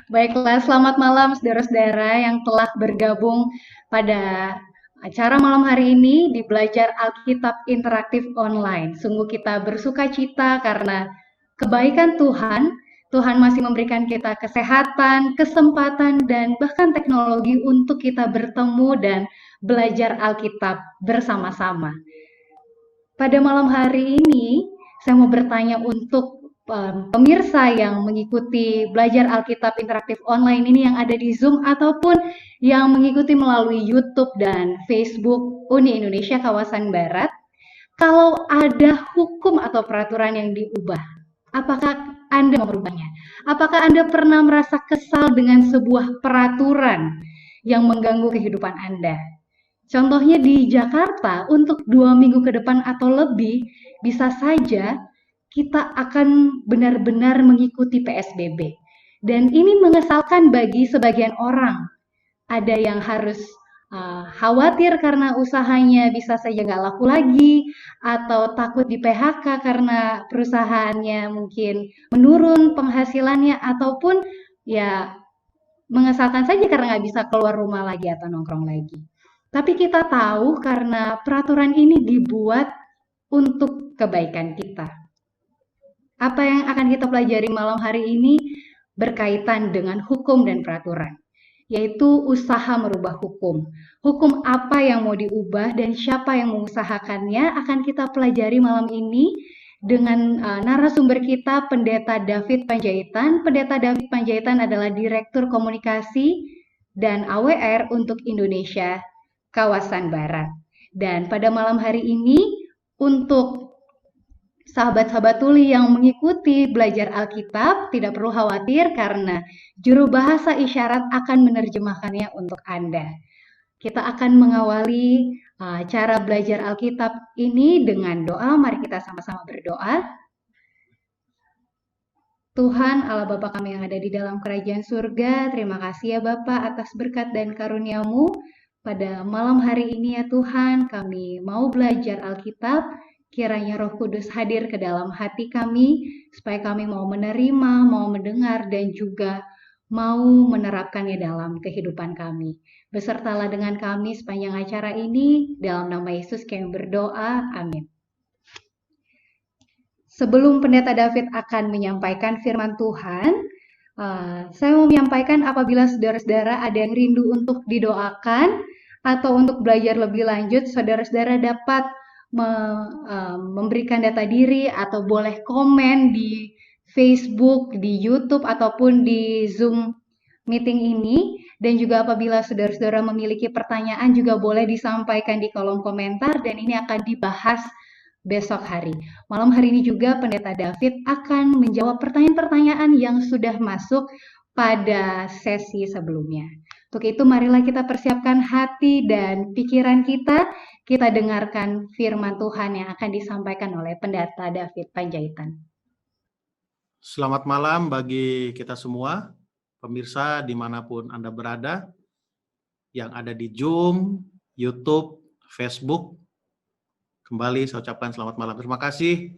Baiklah, selamat malam saudara-saudara yang telah bergabung pada acara malam hari ini di Belajar Alkitab Interaktif Online. Sungguh kita bersuka cita karena kebaikan Tuhan, Tuhan masih memberikan kita kesehatan, kesempatan, dan bahkan teknologi untuk kita bertemu dan belajar Alkitab bersama-sama. Pada malam hari ini, saya mau bertanya untuk pemirsa yang mengikuti belajar Alkitab interaktif online ini yang ada di Zoom ataupun yang mengikuti melalui YouTube dan Facebook Uni Indonesia Kawasan Barat, kalau ada hukum atau peraturan yang diubah, apakah Anda mau merubahnya? Apakah Anda pernah merasa kesal dengan sebuah peraturan yang mengganggu kehidupan Anda? Contohnya di Jakarta, untuk 2 minggu ke depan atau lebih, bisa saja kita akan benar-benar mengikuti PSBB. Dan ini mengesalkan bagi sebagian orang. Ada yang harus khawatir karena usahanya bisa saja nggak laku lagi, atau takut di PHK karena perusahaannya mungkin menurun penghasilannya, ataupun ya mengesalkan saja karena nggak bisa keluar rumah lagi atau nongkrong lagi. Tapi kita tahu karena peraturan ini dibuat untuk kebaikan kita. Apa yang akan kita pelajari malam hari ini berkaitan dengan hukum dan peraturan, yaitu usaha merubah hukum. Hukum apa yang mau diubah dan siapa yang mengusahakannya akan kita pelajari malam ini dengan narasumber kita, Pendeta David Panjaitan. Pendeta David Panjaitan adalah Direktur Komunikasi dan AWR untuk Indonesia Kawasan Barat. Dan pada malam hari ini, untuk sahabat-sahabat tuli yang mengikuti belajar Alkitab, tidak perlu khawatir karena juru bahasa isyarat akan menerjemahkannya untuk Anda. Kita akan mengawali cara belajar Alkitab ini dengan doa. Mari kita sama-sama berdoa. Tuhan Allah Bapa kami yang ada di dalam kerajaan surga, terima kasih ya Bapa atas berkat dan karunia-Mu. Pada malam hari ini ya Tuhan, kami mau belajar Alkitab, kiranya Roh Kudus hadir ke dalam hati kami, supaya kami mau menerima, mau mendengar, dan juga mau menerapkannya dalam kehidupan kami. Besertalah dengan kami sepanjang acara ini, dalam nama Yesus kami berdoa, amin. Sebelum Pendeta David akan menyampaikan firman Tuhan, saya mau menyampaikan apabila saudara-saudara ada yang rindu untuk didoakan atau untuk belajar lebih lanjut, saudara-saudara dapat memberikan data diri atau boleh komen di Facebook, di YouTube, ataupun di Zoom meeting ini. Dan juga apabila saudara-saudara memiliki pertanyaan juga boleh disampaikan di kolom komentar dan ini akan dibahas besok hari. Malam hari ini juga Pendeta David akan menjawab pertanyaan-pertanyaan yang sudah masuk pada sesi sebelumnya. Untuk itu marilah kita persiapkan hati dan pikiran kita, kita dengarkan firman Tuhan yang akan disampaikan oleh Pendeta David Panjaitan. Selamat malam bagi kita semua, pemirsa dimanapun Anda berada, yang ada di Zoom, YouTube, Facebook. Kembali saya ucapkan selamat malam. Terima kasih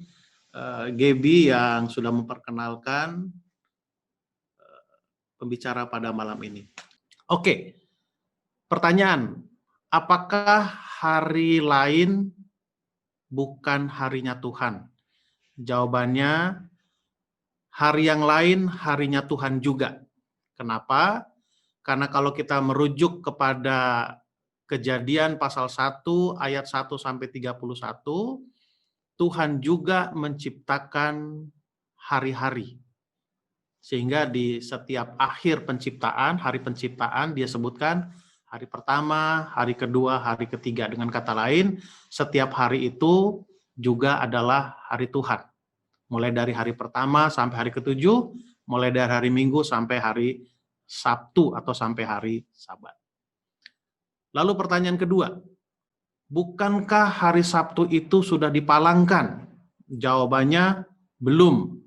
Gaby yang sudah memperkenalkan pembicara pada malam ini. Oke, pertanyaan, apakah hari lain bukan harinya Tuhan? Jawabannya, hari yang lain harinya Tuhan juga. Kenapa? Karena kalau kita merujuk kepada Kejadian pasal 1 ayat 1 sampai 31, Tuhan juga menciptakan hari-hari. Sehingga di setiap akhir penciptaan, hari penciptaan dia sebutkan hari pertama, hari kedua, hari ketiga. Dengan kata lain, setiap hari itu juga adalah hari Tuhan. Mulai dari hari pertama sampai hari ketujuh, mulai dari hari Minggu sampai hari Sabtu atau sampai hari Sabat. Lalu pertanyaan kedua, bukankah hari Sabtu itu sudah dipalangkan? Jawabannya belum.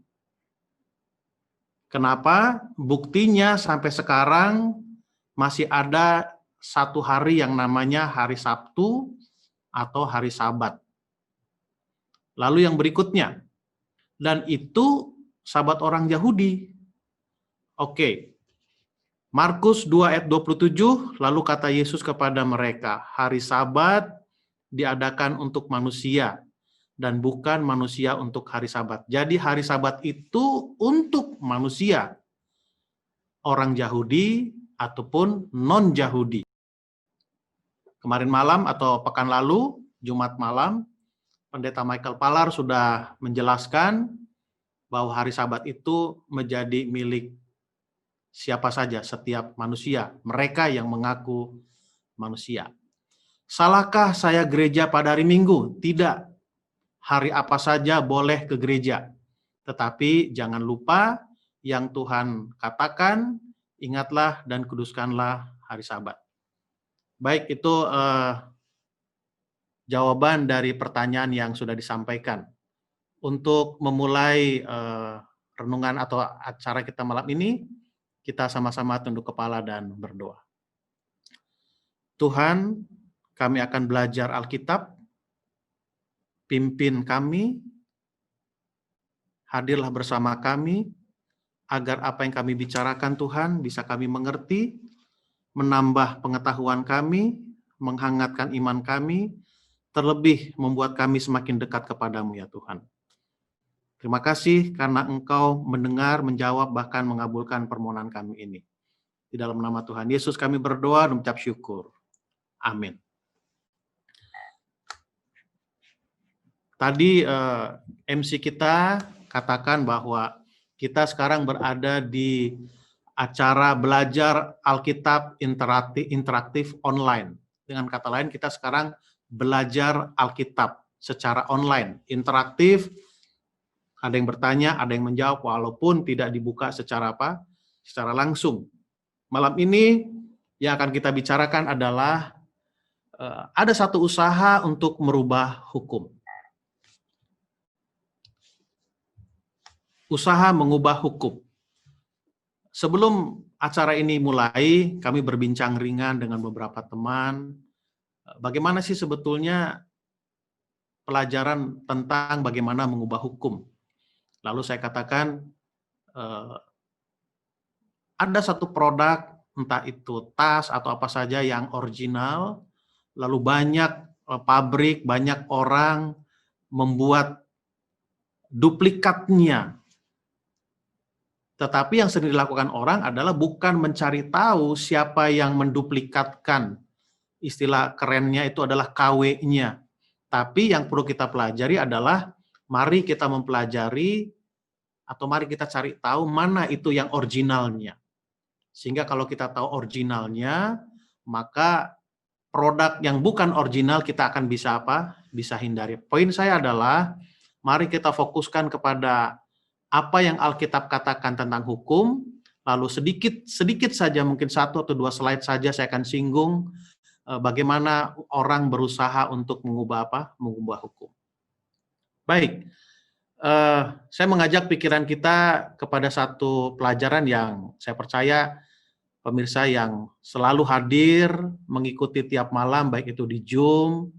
Kenapa? Buktinya sampai sekarang masih ada satu hari yang namanya hari Sabtu atau hari Sabat. Lalu yang berikutnya, dan itu Sabat orang Yahudi. Oke, Markus 2 ayat 27, lalu kata Yesus kepada mereka, hari Sabat diadakan untuk manusia, dan bukan manusia untuk hari Sabat. Jadi hari Sabat itu untuk manusia, orang Yahudi ataupun non-Yahudi. Kemarin malam atau pekan lalu, Jumat malam, Pendeta Michael Palar sudah menjelaskan bahwa hari Sabat itu menjadi milik siapa saja, setiap manusia, mereka yang mengaku manusia. Salahkah saya gereja pada hari Minggu? Tidak. Hari apa saja boleh ke gereja. Tetapi jangan lupa yang Tuhan katakan, ingatlah dan kuduskanlah hari Sabat. Baik, itu jawaban dari pertanyaan yang sudah disampaikan. Untuk memulai renungan atau acara kita malam ini, kita sama-sama tunduk kepala dan berdoa. Tuhan, kami akan belajar Alkitab, pimpin kami, hadirlah bersama kami, agar apa yang kami bicarakan Tuhan bisa kami mengerti, menambah pengetahuan kami, menghangatkan iman kami, terlebih membuat kami semakin dekat kepadamu ya Tuhan. Terima kasih karena Engkau mendengar, menjawab, bahkan mengabulkan permohonan kami ini. Di dalam nama Tuhan Yesus kami berdoa dan mengucap syukur. Amin. Tadi MC kita katakan bahwa kita sekarang berada di acara belajar Alkitab interaktif online. Dengan kata lain, kita sekarang belajar Alkitab secara online, interaktif. Ada yang bertanya, ada yang menjawab, walaupun tidak dibuka secara secara langsung. Malam ini yang akan kita bicarakan adalah ada satu usaha untuk merubah hukum. Usaha mengubah hukum. Sebelum acara ini mulai, kami berbincang ringan dengan beberapa teman. Bagaimana sih sebetulnya pelajaran tentang bagaimana mengubah hukum? Lalu saya katakan, ada satu produk, entah itu tas atau apa saja yang original, lalu banyak pabrik, banyak orang membuat duplikatnya. Tetapi yang sering dilakukan orang adalah bukan mencari tahu siapa yang menduplikatkan. Istilah kerennya itu adalah KW-nya. Tapi yang perlu kita pelajari adalah mari kita mempelajari atau mari kita cari tahu mana itu yang originalnya. Sehingga kalau kita tahu originalnya, maka produk yang bukan original kita akan bisa bisa hindari. Poin saya adalah mari kita fokuskan kepada apa yang Alkitab katakan tentang hukum, lalu sedikit saja, mungkin 1 atau 2 slide saja saya akan singgung bagaimana orang berusaha untuk mengubah hukum. Baik, saya mengajak pikiran kita kepada satu pelajaran yang saya percaya pemirsa yang selalu hadir mengikuti tiap malam, baik itu di Zoom,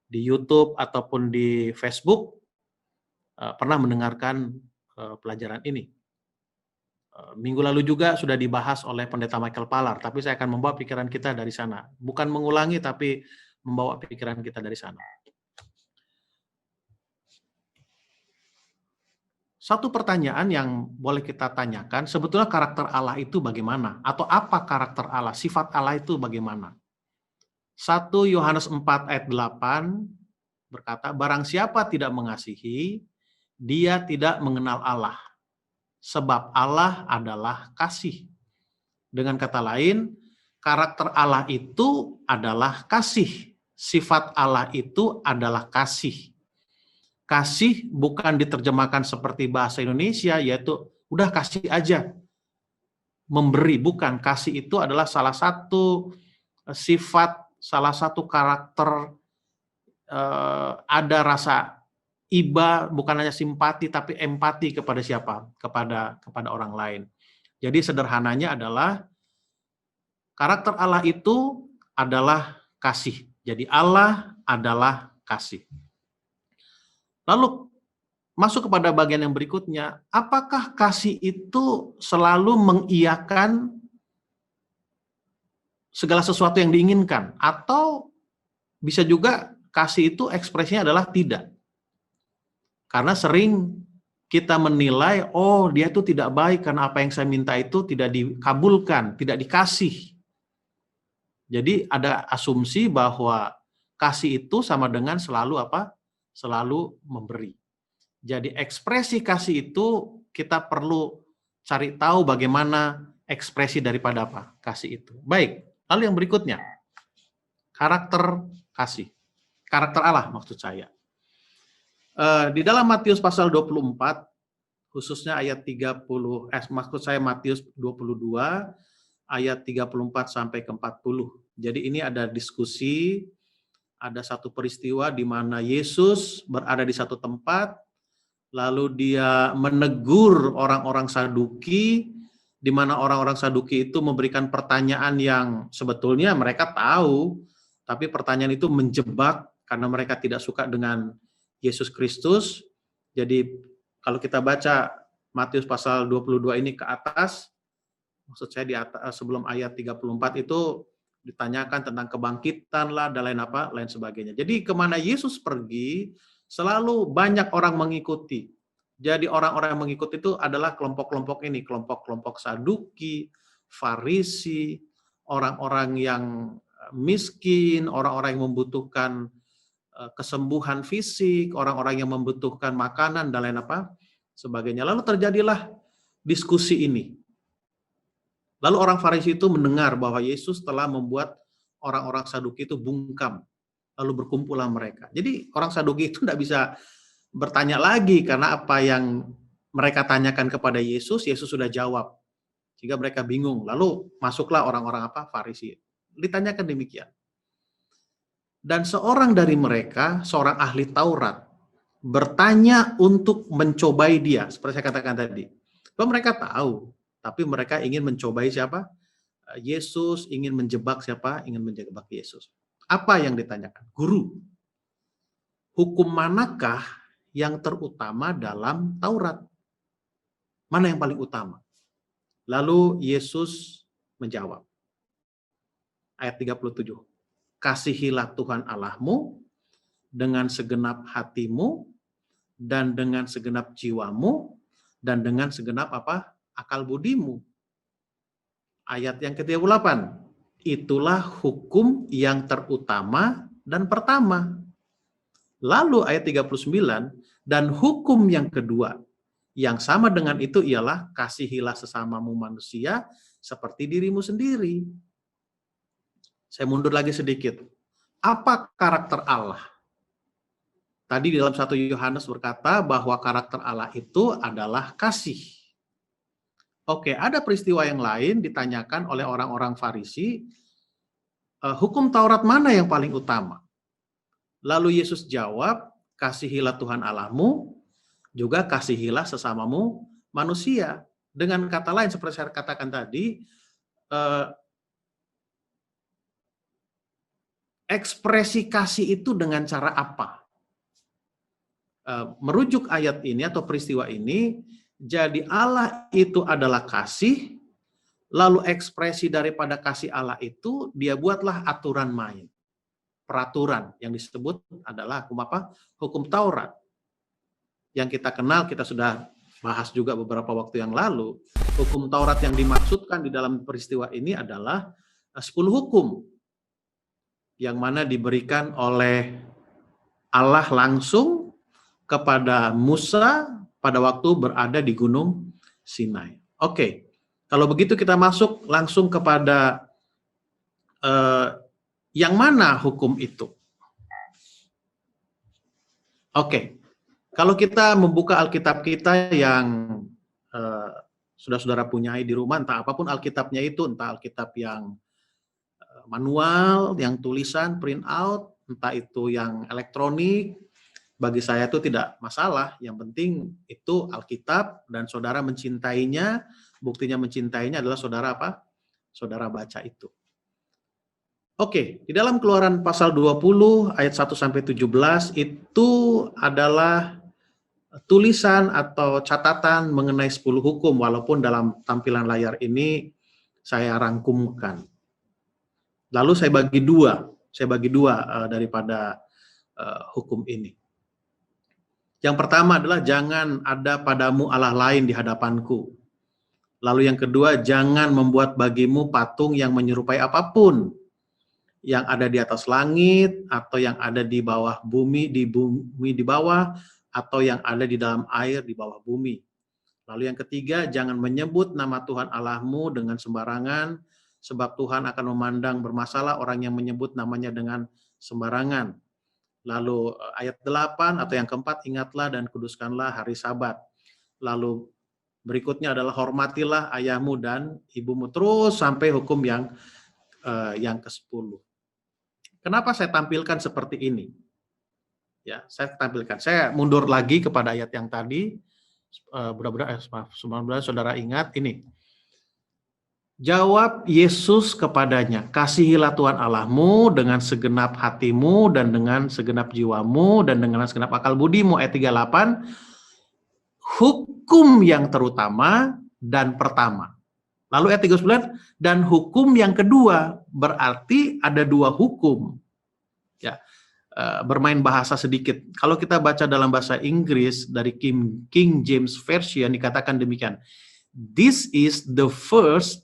di YouTube, ataupun di Facebook, pernah mendengarkan pelajaran ini. Minggu lalu juga sudah dibahas oleh Pendeta Michael Palar, tapi saya akan membawa pikiran kita dari sana. Bukan mengulangi, tapi membawa pikiran kita dari sana. Satu pertanyaan yang boleh kita tanyakan, sebetulnya karakter Allah itu bagaimana? Atau apa karakter Allah, sifat Allah itu bagaimana? 1 Yohanes 4 ayat 8 berkata, barang siapa tidak mengasihi, dia tidak mengenal Allah. Sebab Allah adalah kasih. Dengan kata lain, karakter Allah itu adalah kasih. Sifat Allah itu adalah kasih. Kasih bukan diterjemahkan seperti bahasa Indonesia, yaitu udah kasih aja. Memberi, bukan. Kasih itu adalah salah satu sifat, salah satu karakter, ada rasa iba, bukan hanya simpati, tapi empati kepada siapa? Kepada orang lain. Jadi sederhananya adalah, karakter Allah itu adalah kasih. Jadi Allah adalah kasih. Lalu masuk kepada bagian yang berikutnya, apakah kasih itu selalu mengiyakan segala sesuatu yang diinginkan, atau bisa juga kasih itu ekspresinya adalah tidak. Karena sering kita menilai, oh dia itu tidak baik karena apa yang saya minta itu tidak dikabulkan, tidak dikasih. Jadi ada asumsi bahwa kasih itu sama dengan selalu apa? Selalu memberi. Jadi ekspresi kasih itu kita perlu cari tahu bagaimana ekspresi daripada apa? Kasih itu. Baik, lalu yang berikutnya, karakter kasih. Karakter Allah maksud saya. Di dalam Matius pasal 24, khususnya ayat 30, maksud saya Matius 22, ayat 34 sampai ke 40. Jadi ini ada diskusi, ada satu peristiwa di mana Yesus berada di satu tempat, lalu dia menegur orang-orang Saduki, di mana orang-orang Saduki itu memberikan pertanyaan yang sebetulnya mereka tahu, tapi pertanyaan itu menjebak karena mereka tidak suka dengan Yesus Kristus. Jadi kalau kita baca Matius pasal 22 ini ke atas, maksud saya di atas, sebelum ayat 34 itu ditanyakan tentang kebangkitan lah dan lain sebagainya. Jadi kemana Yesus pergi, selalu banyak orang mengikuti. Jadi orang-orang yang mengikuti itu adalah kelompok-kelompok ini, kelompok-kelompok Saduki, Farisi, orang-orang yang miskin, orang-orang yang membutuhkan kesembuhan fisik, orang-orang yang membutuhkan makanan dan lain sebagainya. Lalu terjadilah diskusi ini. Lalu orang Farisi itu mendengar bahwa Yesus telah membuat orang-orang Saduki itu bungkam. Lalu berkumpullah mereka. Jadi orang Saduki itu tidak bisa bertanya lagi karena apa yang mereka tanyakan kepada Yesus, Yesus sudah jawab. Sehingga mereka bingung. Lalu masuklah orang-orang Farisi. Ditanyakan demikian. Dan seorang dari mereka, seorang ahli Taurat, bertanya untuk mencobai dia. Seperti saya katakan tadi. Bahwa mereka tahu, tapi mereka ingin mencobai siapa? Yesus, ingin menjebak siapa? Ingin menjebak Yesus. Apa yang ditanyakan? Guru, hukum manakah yang terutama dalam Taurat? Mana yang paling utama? Lalu Yesus menjawab. Ayat 37. Kasihilah Tuhan Allahmu dengan segenap hatimu dan dengan segenap jiwamu dan dengan segenap akal budimu. Ayat yang ke-38. Itulah hukum yang terutama dan pertama. Lalu ayat 39, dan hukum yang kedua yang sama dengan itu ialah kasihilah sesamamu manusia seperti dirimu sendiri. Saya mundur lagi sedikit. Apa karakter Allah? Tadi di dalam 1 Yohanes berkata bahwa karakter Allah itu adalah kasih. Oke, ada peristiwa yang lain ditanyakan oleh orang-orang Farisi, hukum Taurat mana yang paling utama? Lalu Yesus jawab, kasihilah Tuhan Allahmu, juga kasihilah sesamamu manusia. Dengan kata lain, seperti saya katakan tadi, ekspresi kasih itu dengan cara apa? Merujuk ayat ini atau peristiwa ini, jadi Allah itu adalah kasih, lalu ekspresi daripada kasih Allah itu, dia buatlah aturan main. Peraturan yang disebut adalah hukum Taurat. Yang kita kenal, kita sudah bahas juga beberapa waktu yang lalu, hukum Taurat yang dimaksudkan di dalam peristiwa ini adalah 10 hukum yang mana diberikan oleh Allah langsung kepada Musa pada waktu berada di Gunung Sinai. Oke, kalau begitu kita masuk langsung kepada yang mana hukum itu. Oke, kalau kita membuka Alkitab kita yang sudah saudara punyai di rumah, entah apapun Alkitabnya itu, entah Alkitab yang manual, yang tulisan, print out, entah itu yang elektronik, bagi saya itu tidak masalah. Yang penting itu Alkitab dan saudara mencintainya, buktinya mencintainya adalah saudara Saudara baca itu. Oke, di dalam Keluaran pasal 20 ayat 1 sampai 17 itu adalah tulisan atau catatan mengenai 10 hukum, walaupun dalam tampilan layar ini saya rangkumkan. Lalu saya bagi dua daripada hukum ini. Yang pertama adalah jangan ada padamu Allah lain di hadapanku. Lalu yang kedua, jangan membuat bagimu patung yang menyerupai apapun yang ada di atas langit, atau yang ada di bawah bumi di bawah, atau yang ada di dalam air di bawah bumi. Lalu yang ketiga, jangan menyebut nama Tuhan Allahmu dengan sembarangan, sebab Tuhan akan memandang bermasalah orang yang menyebut namanya dengan sembarangan. Lalu ayat 8 atau yang keempat, ingatlah dan kuduskanlah hari Sabat. Lalu berikutnya adalah hormatilah ayahmu dan ibumu, terus sampai hukum yang ke-10. Kenapa saya tampilkan seperti ini? Ya, saya tampilkan. Saya mundur lagi kepada ayat yang tadi. Mudah-mudahan saudara ingat ini. Jawab Yesus kepadanya, kasihilah Tuhan Allahmu dengan segenap hatimu dan dengan segenap jiwamu dan dengan segenap akal budimu. Ayat 38, hukum yang terutama dan pertama. Lalu ayat 39, dan hukum yang kedua, berarti ada dua hukum. Ya, bermain bahasa sedikit. Kalau kita baca dalam bahasa Inggris dari King James Version dikatakan demikian. This is the first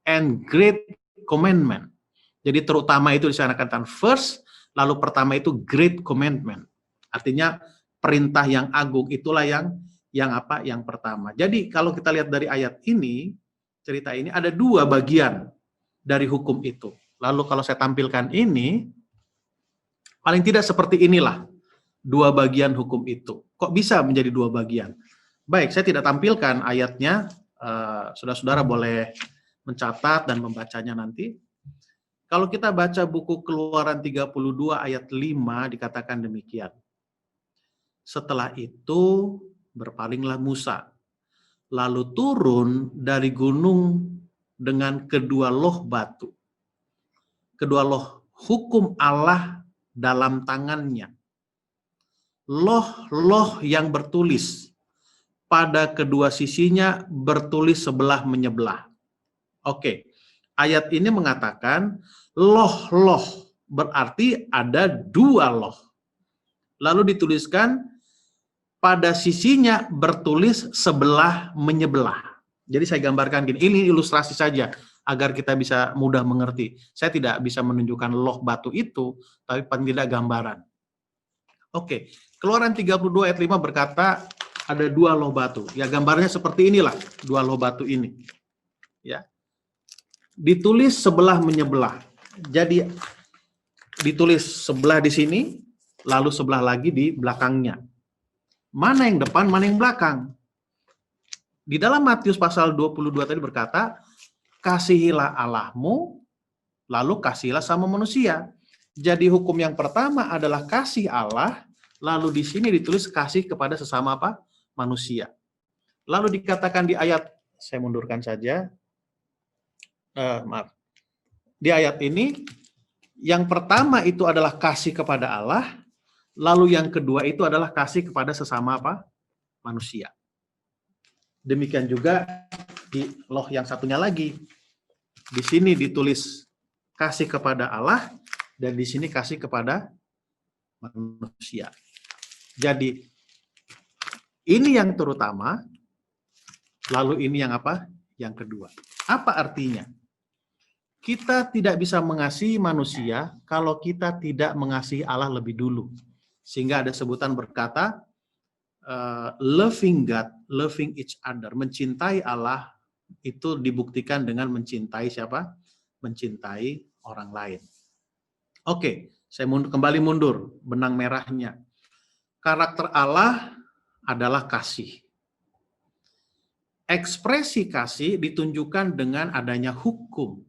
and great commandment. Jadi terutama itu disanakan first, lalu pertama itu great commandment. Artinya perintah yang agung, itulah yang apa? Yang pertama. Jadi kalau kita lihat dari ayat ini, cerita ini ada dua bagian dari hukum itu. Lalu kalau saya tampilkan ini, paling tidak seperti inilah dua bagian hukum itu. Kok bisa menjadi dua bagian? Baik, saya tidak tampilkan ayatnya. Saudara-saudara boleh mencatat dan membacanya nanti. Kalau kita baca buku Keluaran 32 ayat 5 dikatakan demikian. Setelah itu berpalinglah Musa, lalu turun dari gunung dengan kedua loh batu. Kedua loh hukum Allah dalam tangannya. Loh-loh yang bertulis, pada kedua sisinya bertulis sebelah menyebelah. Oke, ayat ini mengatakan loh-loh berarti ada dua loh. Lalu dituliskan pada sisinya bertulis sebelah menyebelah. Jadi saya gambarkan gini, ini ilustrasi saja agar kita bisa mudah mengerti. Saya tidak bisa menunjukkan loh batu itu, tapi paling tidak gambaran. Oke, Keluaran 32 ayat 5 berkata ada dua loh batu. Ya, gambarnya seperti inilah, dua loh batu ini. Ya. Ditulis sebelah menyebelah. Jadi ditulis sebelah di sini, lalu sebelah lagi di belakangnya. Mana yang depan, mana yang belakang? Di dalam Matius pasal 22 tadi berkata, kasihilah Allahmu, lalu kasihilah sama manusia. Jadi hukum yang pertama adalah kasih Allah, lalu di sini ditulis kasih kepada sesama apa? Manusia. Lalu dikatakan di ayat, saya mundurkan saja, di ayat ini, yang pertama itu adalah kasih kepada Allah, lalu yang kedua itu adalah kasih kepada sesama apa? Manusia. Demikian juga di loh yang satunya lagi. Di sini ditulis kasih kepada Allah, dan di sini kasih kepada manusia. Jadi, ini yang terutama, lalu ini yang apa? Yang kedua. Apa artinya? Kita tidak bisa mengasihi manusia kalau kita tidak mengasihi Allah lebih dulu. Sehingga ada sebutan berkata, loving God, loving each other. Mencintai Allah itu dibuktikan dengan mencintai siapa? Mencintai orang lain. Oke, saya kembali mundur, benang merahnya. Karakter Allah adalah kasih. Ekspresi kasih ditunjukkan dengan adanya hukum.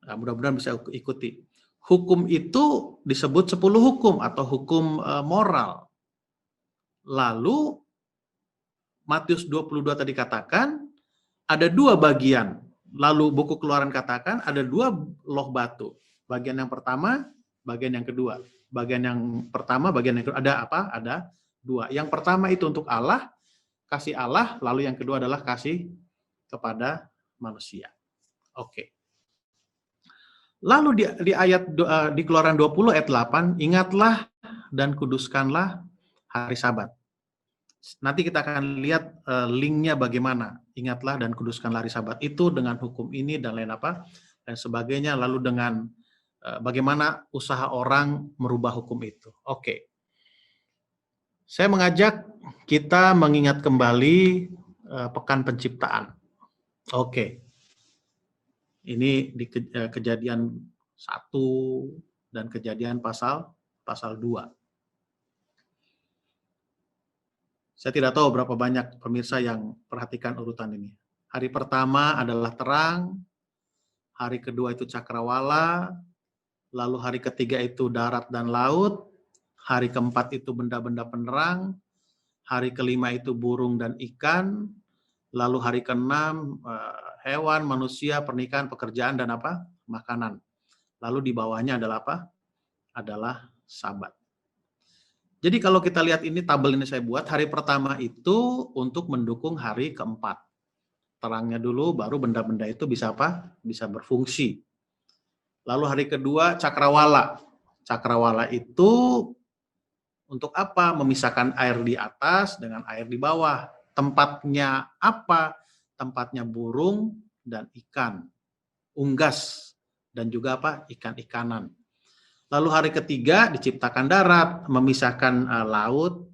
Nah, mudah-mudahan bisa ikuti. Hukum itu disebut 10 hukum atau hukum moral. Lalu Matius 22 tadi katakan ada dua bagian. Lalu buku Keluaran katakan ada dua loh batu. Bagian yang pertama, bagian yang kedua. Bagian yang pertama, bagian yang kedua. Ada apa? Ada dua. Yang pertama itu untuk Allah, kasih Allah. Lalu yang kedua adalah kasih kepada manusia. Oke. Lalu di ayat di Keluaran 20 ayat 8, ingatlah dan kuduskanlah hari Sabat. Nanti kita akan lihat linknya bagaimana. Ingatlah dan kuduskanlah hari Sabat itu dengan hukum ini dan lain apa dan sebagainya. Lalu dengan bagaimana usaha orang merubah hukum itu. Oke. Saya mengajak kita mengingat kembali pekan penciptaan. Oke. Ini di Kejadian 1 dan Kejadian pasal 2. Saya tidak tahu berapa banyak pemirsa yang perhatikan urutan ini. Hari pertama adalah terang, hari kedua itu cakrawala, lalu hari ketiga itu darat dan laut, hari keempat itu benda-benda penerang, hari kelima itu burung dan ikan, lalu hari keenam hewan, manusia, pernikahan, pekerjaan, dan apa? Makanan. Lalu di bawahnya adalah apa? Adalah Sabat. Jadi kalau kita lihat ini, tabel ini saya buat, hari pertama itu untuk mendukung hari keempat. Terangnya dulu, baru benda-benda itu bisa apa? Bisa berfungsi. Lalu hari kedua, cakrawala. Cakrawala itu untuk apa? Memisahkan air di atas dengan air di bawah. Tempatnya apa? Tempatnya burung dan ikan, unggas, dan juga apa? Ikan-ikanan. Lalu hari ketiga diciptakan darat, memisahkan laut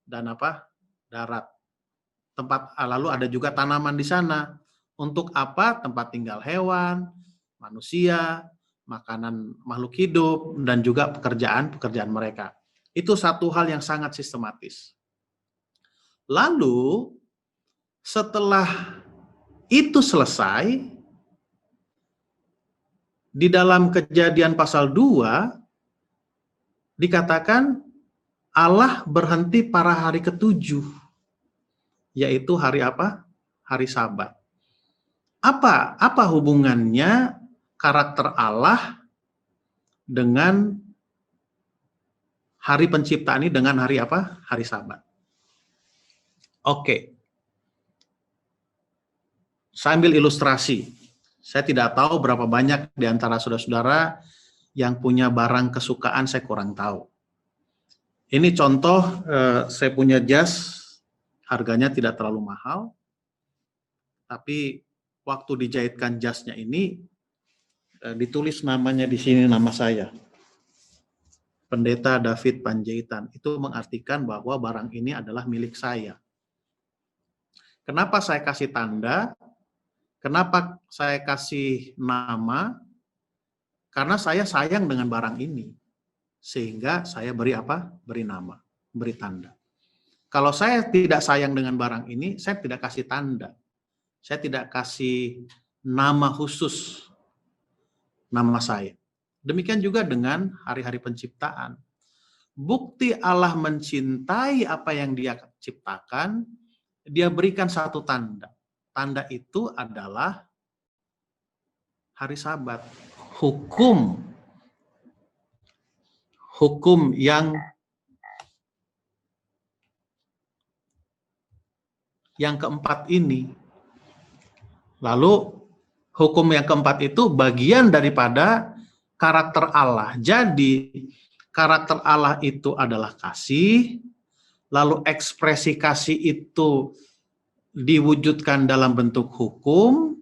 dan apa? Darat. Lalu ada juga tanaman di sana. Untuk apa? Tempat tinggal hewan, manusia, makanan makhluk hidup, dan juga pekerjaan mereka. Itu satu hal yang sangat sistematis. Lalu setelah itu selesai, di dalam Kejadian pasal 2 dikatakan Allah berhenti pada hari ke-7, yaitu hari apa? Hari Sabat. Apa hubungannya karakter Allah dengan hari penciptaan ini dengan hari apa? Hari Sabat. Oke. Sambil ilustrasi. Saya tidak tahu berapa banyak di antara saudara-saudara yang punya barang kesukaan, saya kurang tahu. Ini contoh, saya punya jas, harganya tidak terlalu mahal, tapi waktu dijahitkan jasnya ini, ditulis namanya di sini, nama saya, Pendeta David Panjaitan. Itu mengartikan bahwa barang ini adalah milik saya. Kenapa saya kasih tanda? Kenapa saya kasih nama? Karena saya sayang dengan barang ini. Sehingga saya beri apa? Beri nama, beri tanda. Kalau saya tidak sayang dengan barang ini, saya tidak kasih tanda. Saya tidak kasih nama khusus nama saya. Demikian juga dengan hari-hari penciptaan. Bukti Allah mencintai apa yang Dia ciptakan, Dia berikan satu tanda. Tanda itu adalah hari Sabat. Hukum yang keempat ini. Lalu hukum yang keempat itu bagian daripada karakter Allah. Jadi karakter Allah itu adalah kasih, lalu ekspresi kasih itu diwujudkan dalam bentuk hukum,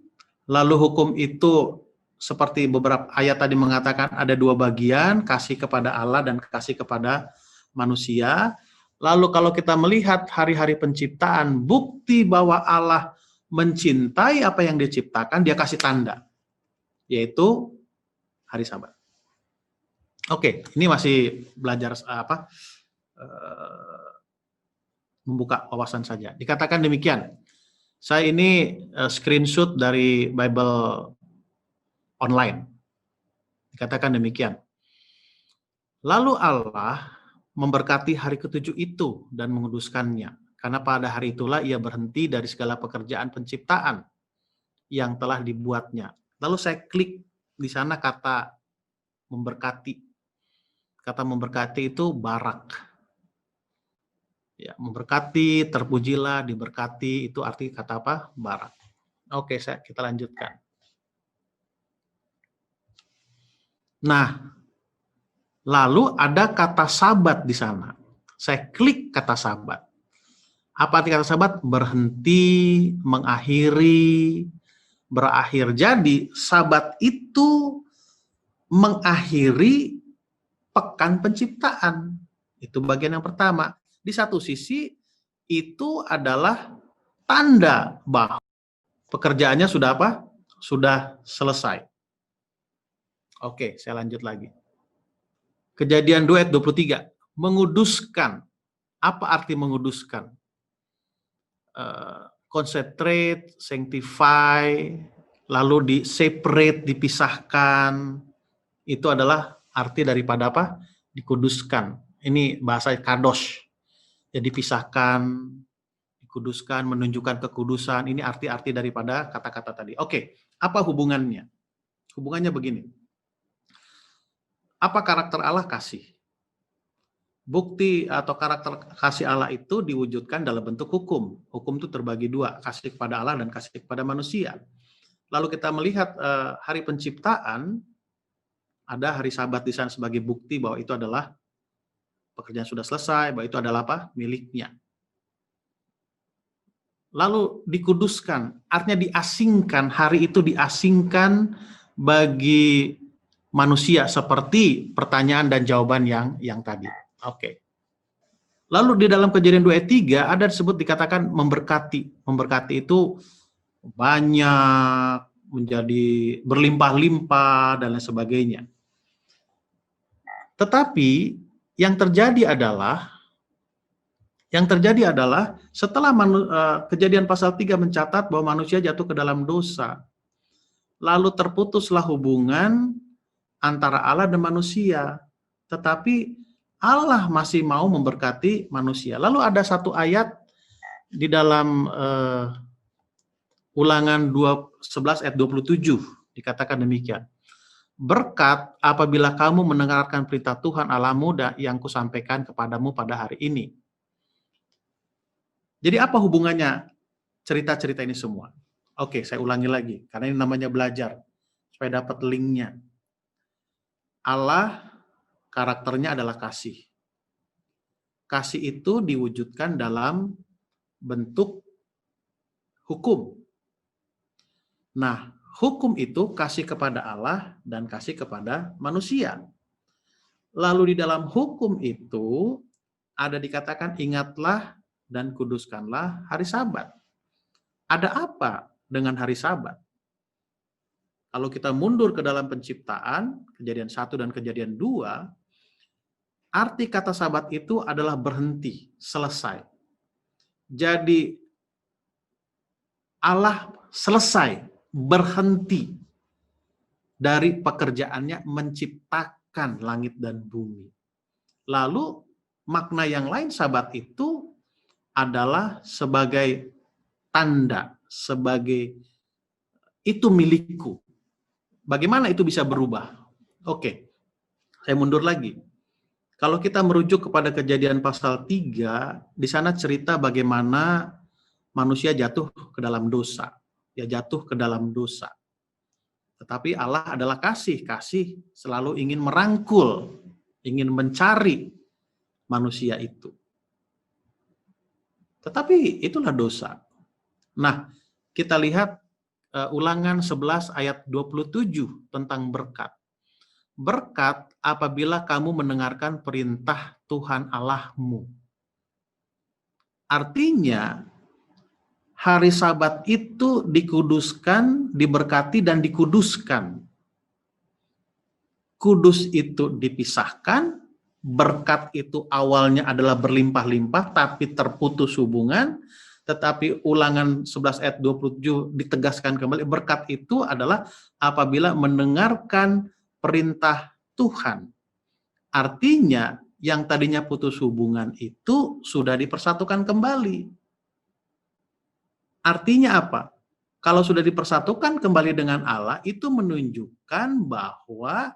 lalu hukum itu seperti beberapa ayat tadi mengatakan ada dua bagian, kasih kepada Allah dan kasih kepada manusia. Lalu kalau kita melihat hari-hari penciptaan, bukti bahwa Allah mencintai apa yang diciptakan, Dia kasih tanda, yaitu hari Sabat. Oke, ini masih belajar membuka wawasan saja. Dikatakan demikian. Saya ini screenshot dari Bible online. Dikatakan demikian. Lalu Allah memberkati hari ke-7 itu dan menguduskannya. Karena pada hari itulah Ia berhenti dari segala pekerjaan penciptaan yang telah dibuatnya. Lalu saya klik di sana kata memberkati. Kata memberkati itu barak. Ya, memberkati, terpujilah, diberkati, itu arti kata apa? Barak. Oke, kita lanjutkan. Nah, lalu ada kata sabat di sana. Saya klik kata sabat. Apa arti kata sabat? Berhenti, mengakhiri, berakhir. Jadi, sabat itu mengakhiri pekan penciptaan. Itu bagian yang pertama. Di satu sisi, itu adalah tanda bahwa pekerjaannya sudah apa? Sudah selesai. Oke, saya lanjut lagi. Kejadian 2 ayat 23. Menguduskan. Apa arti menguduskan? Concentrate, sanctify, lalu di-separate, dipisahkan. Itu adalah arti daripada apa? Dikuduskan. Ini bahasa kadosh. Ya, dipisahkan, dikuduskan, menunjukkan kekudusan. Ini arti-arti daripada kata-kata tadi. Oke, apa hubungannya? Hubungannya begini. Apa karakter Allah? Kasih. Bukti atau karakter kasih Allah itu diwujudkan dalam bentuk hukum. Hukum itu terbagi dua, kasih kepada Allah dan kasih kepada manusia. Lalu kita melihat hari penciptaan, ada hari Sabat di sana sebagai bukti bahwa itu adalah pekerjaan sudah selesai, bahwa itu adalah apa? Miliknya. Lalu dikuduskan, artinya diasingkan, hari itu diasingkan bagi manusia seperti pertanyaan dan jawaban yang tadi. Oke. Lalu di dalam Kejadian 2 ayat 3 ada disebut dikatakan memberkati. Memberkati itu banyak, menjadi berlimpah-limpah dan lain sebagainya. Tetapi yang terjadi adalah setelah Kejadian pasal 3 mencatat bahwa manusia jatuh ke dalam dosa, lalu terputuslah hubungan antara Allah dan manusia. Tetapi Allah masih mau memberkati manusia. Lalu ada satu ayat di dalam Ulangan 11 ayat 27 dikatakan demikian. Berkat apabila kamu mendengarkan perintah Tuhan Allahmu yang kusampaikan kepadamu pada hari ini. Jadi apa hubungannya cerita-cerita ini semua? Oke, saya ulangi lagi, karena ini namanya belajar, supaya dapat linknya. Allah karakternya adalah kasih. Kasih itu diwujudkan dalam bentuk hukum. Nah, hukum itu kasih kepada Allah dan kasih kepada manusia. Lalu di dalam hukum itu ada dikatakan ingatlah dan kuduskanlah hari Sabat. Ada apa dengan hari Sabat? Kalau kita mundur ke dalam penciptaan, Kejadian 1 dan Kejadian 2, arti kata Sabat itu adalah berhenti, selesai. Jadi Allah selesai, berhenti dari pekerjaannya menciptakan langit dan bumi. Lalu makna yang lain Sabat itu adalah sebagai tanda, sebagai itu milikku. Bagaimana itu bisa berubah? Oke, saya mundur lagi. Kalau kita merujuk kepada Kejadian pasal 3, di sana cerita bagaimana manusia jatuh ke dalam dosa. Ya, jatuh ke dalam dosa. Tetapi Allah adalah kasih. Kasih selalu ingin merangkul, ingin mencari manusia itu. Tetapi itulah dosa. Nah, kita lihat Ulangan 11 ayat 27 tentang berkat. Berkat apabila kamu mendengarkan perintah Tuhan Allahmu. Artinya, hari Sabat itu dikuduskan, diberkati, dan dikuduskan. Kudus itu dipisahkan, berkat itu awalnya adalah berlimpah-limpah, tapi terputus hubungan, tetapi Ulangan 11 ayat 27 ditegaskan kembali, berkat itu adalah apabila mendengarkan perintah Tuhan. Artinya, yang tadinya putus hubungan itu sudah dipersatukan kembali. Artinya apa? Kalau sudah dipersatukan kembali dengan Allah, itu menunjukkan bahwa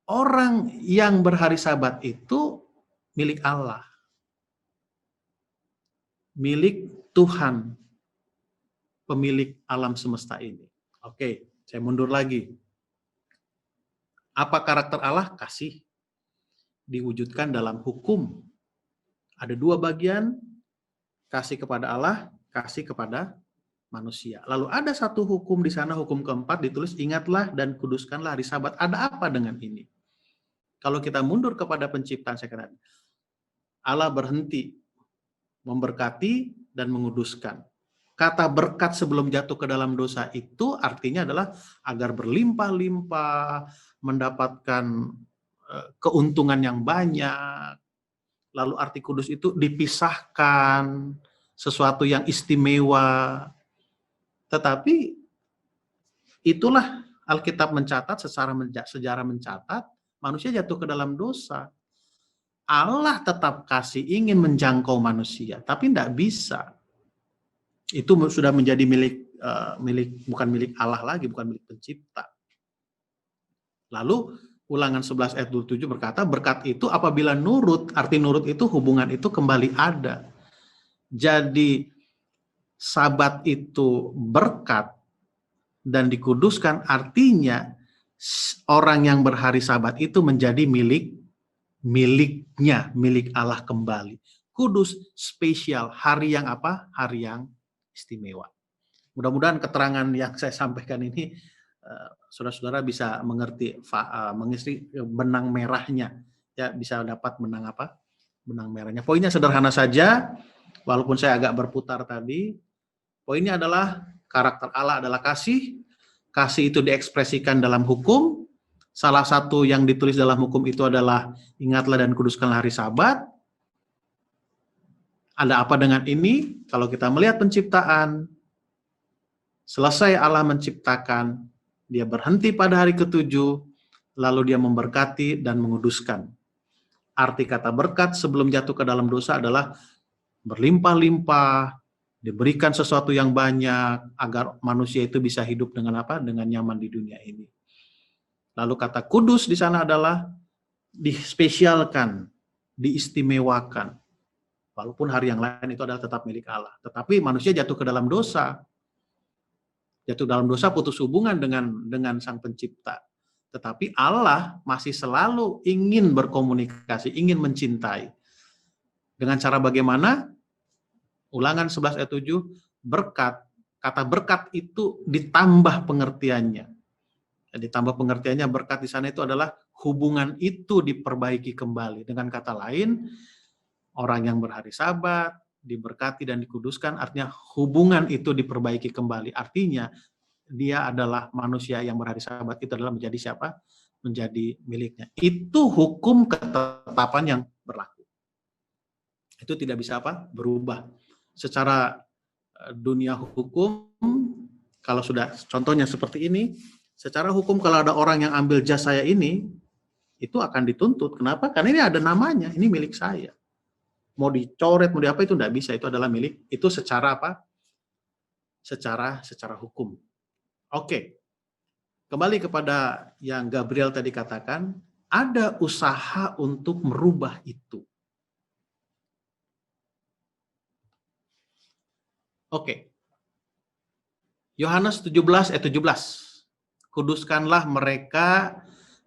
orang yang berhari Sabat itu milik Allah. Milik Tuhan, pemilik alam semesta ini. Oke, saya mundur lagi. Apa karakter Allah? Kasih. Diwujudkan dalam hukum. Ada dua bagian, kasih kepada Allah, kasih kepada manusia. Lalu ada satu hukum di sana, hukum keempat ditulis, ingatlah dan kuduskanlah hari Sabat. Ada apa dengan ini? Kalau kita mundur kepada penciptaan, saya katakan, Allah berhenti memberkati dan menguduskan. Kata berkat sebelum jatuh ke dalam dosa itu artinya adalah agar berlimpah-limpah, mendapatkan keuntungan yang banyak. Lalu arti kudus itu dipisahkan, sesuatu yang istimewa. Tetapi itulah Alkitab mencatat, sejarah mencatat, manusia jatuh ke dalam dosa. Allah tetap kasih, ingin menjangkau manusia, tapi tidak bisa. Itu sudah menjadi bukan milik Allah lagi, bukan milik pencipta. Lalu Ulangan 11 ayat 27 berkata, berkat itu apabila nurut, arti nurut itu hubungan itu kembali ada. Jadi Sabat itu berkat dan dikuduskan, artinya orang yang berhari Sabat itu menjadi miliknya, milik Allah kembali. Kudus, spesial, hari yang apa? Hari yang istimewa. Mudah-mudahan keterangan yang saya sampaikan ini saudara-saudara bisa mengerti, mengisi benang merahnya, ya, bisa dapat benang apa? Benang merahnya. Poinnya sederhana saja, walaupun saya agak berputar tadi. Poinnya adalah karakter Allah adalah kasih. Kasih itu diekspresikan dalam hukum. Salah satu yang ditulis dalam hukum itu adalah ingatlah dan kuduskanlah hari Sabat. Ada apa dengan ini? Kalau kita melihat penciptaan, selesai Allah menciptakan, dia berhenti pada hari ketujuh, lalu dia memberkati dan menguduskan. Arti kata berkat sebelum jatuh ke dalam dosa adalah berlimpah-limpah, diberikan sesuatu yang banyak, agar manusia itu bisa hidup dengan apa? Dengan nyaman di dunia ini. Lalu kata kudus di sana adalah dispesialkan, diistimewakan. Walaupun hari yang lain itu adalah tetap milik Allah. Tetapi manusia jatuh ke dalam dosa. Jatuh dalam dosa, putus hubungan dengan Sang Pencipta. Tetapi Allah masih selalu ingin berkomunikasi, ingin mencintai. Dengan cara bagaimana? Ulangan 11 ayat 7, berkat. Kata berkat itu ditambah pengertiannya. Ditambah pengertiannya, berkat di sana itu adalah hubungan itu diperbaiki kembali. Dengan kata lain, orang yang berhari Sabat, diberkati dan dikuduskan, artinya hubungan itu diperbaiki kembali. Artinya dia adalah manusia yang berhari Sabat, itu adalah menjadi siapa? Menjadi miliknya. Itu hukum ketetapan yang berlaku. Itu tidak bisa apa? Berubah. Secara dunia hukum, kalau sudah contohnya seperti ini, secara hukum kalau ada orang yang ambil jas saya ini, itu akan dituntut. Kenapa? Karena ini ada namanya, ini milik saya. Mau dicoret, mau diapa, itu tidak bisa. Itu adalah milik, itu secara apa? Secara hukum. Oke. Kembali kepada yang Gabriel tadi katakan, ada usaha untuk merubah itu. Oke. Yohanes 17 ayat 17. Kuduskanlah mereka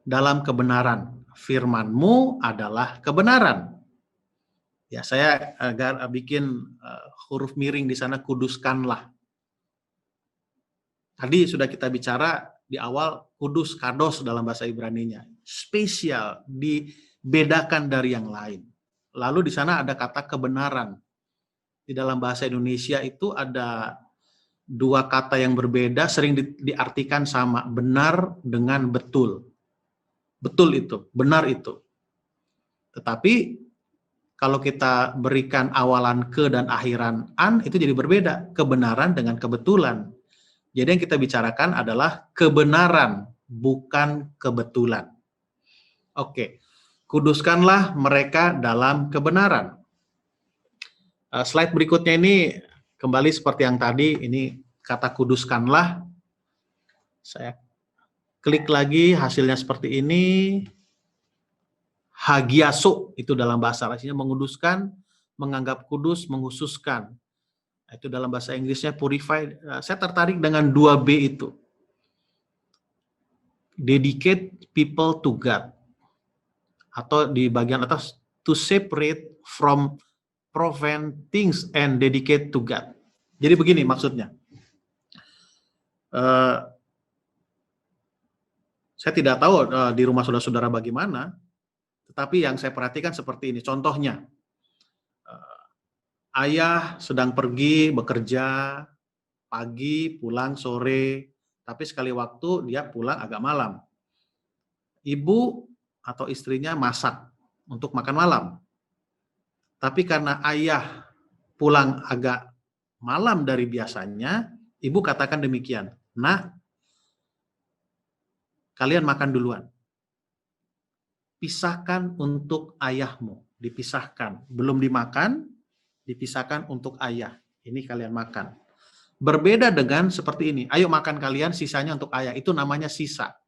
dalam kebenaran. Firman-Mu adalah kebenaran. Ya, saya agak bikin huruf miring di sana, kuduskanlah. Tadi sudah kita bicara di awal, kudus, kados dalam bahasa Ibrani-nya. Spesial, dibedakan dari yang lain. Lalu di sana ada kata kebenaran. Di dalam bahasa Indonesia itu ada dua kata yang berbeda, sering diartikan sama, benar dengan betul. Betul itu, benar itu. Tetapi kalau kita berikan awalan ke dan akhiran an, itu jadi berbeda. Kebenaran dengan kebetulan. Jadi yang kita bicarakan adalah kebenaran, bukan kebetulan. Oke, kuduskanlah mereka dalam kebenaran. Slide berikutnya ini kembali seperti yang tadi, ini kata kuduskanlah. Saya klik lagi, hasilnya seperti ini. Hagiaso itu dalam bahasa Latinnya menguduskan, menganggap kudus, menghususkan. Itu dalam bahasa Inggrisnya purify. Saya tertarik dengan 2B itu. dedicate people to God. Atau di bagian atas, to separate from profane things and dedicate to God. Jadi begini maksudnya. Saya tidak tahu di rumah saudara-saudara bagaimana, tetapi yang saya perhatikan seperti ini. Contohnya, ayah sedang pergi bekerja pagi, pulang sore, tapi sekali waktu dia pulang agak malam. Ibu atau istrinya masak untuk makan malam. Tapi karena ayah pulang agak malam dari biasanya, ibu katakan demikian, "Nak, kalian makan duluan. Pisahkan untuk ayahmu." Dipisahkan. Belum dimakan, dipisahkan untuk ayah. Ini kalian makan. Berbeda dengan seperti ini. Ayo makan kalian, sisanya untuk ayah. Itu namanya sisa.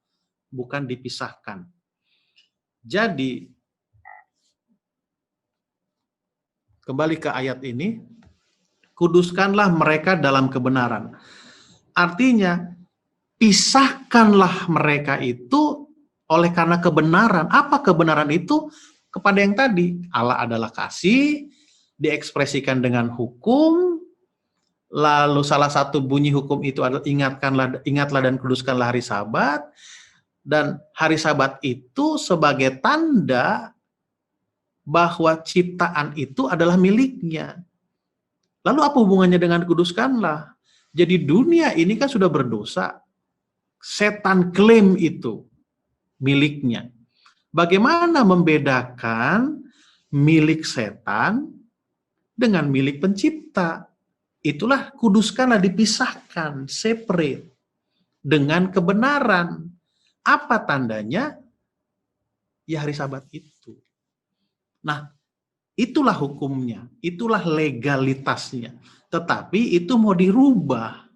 Bukan dipisahkan. Jadi, kembali ke ayat ini, kuduskanlah mereka dalam kebenaran. Artinya, pisahkanlah mereka itu oleh karena kebenaran. Apa kebenaran itu? Kepada yang tadi, Allah adalah kasih, diekspresikan dengan hukum, lalu salah satu bunyi hukum itu adalah ingatlah dan kuduskanlah hari Sabat, dan hari Sabat itu sebagai tanda bahwa ciptaan itu adalah miliknya. Lalu apa hubungannya dengan kuduskanlah? Jadi dunia ini kan sudah berdosa. Setan klaim itu miliknya. Bagaimana membedakan milik setan dengan milik pencipta? Itulah kuduskanlah, dipisahkan, separate dengan kebenaran. Apa tandanya? Ya hari Sabat itu. Nah, itulah hukumnya, itulah legalitasnya. Tetapi itu mau dirubah.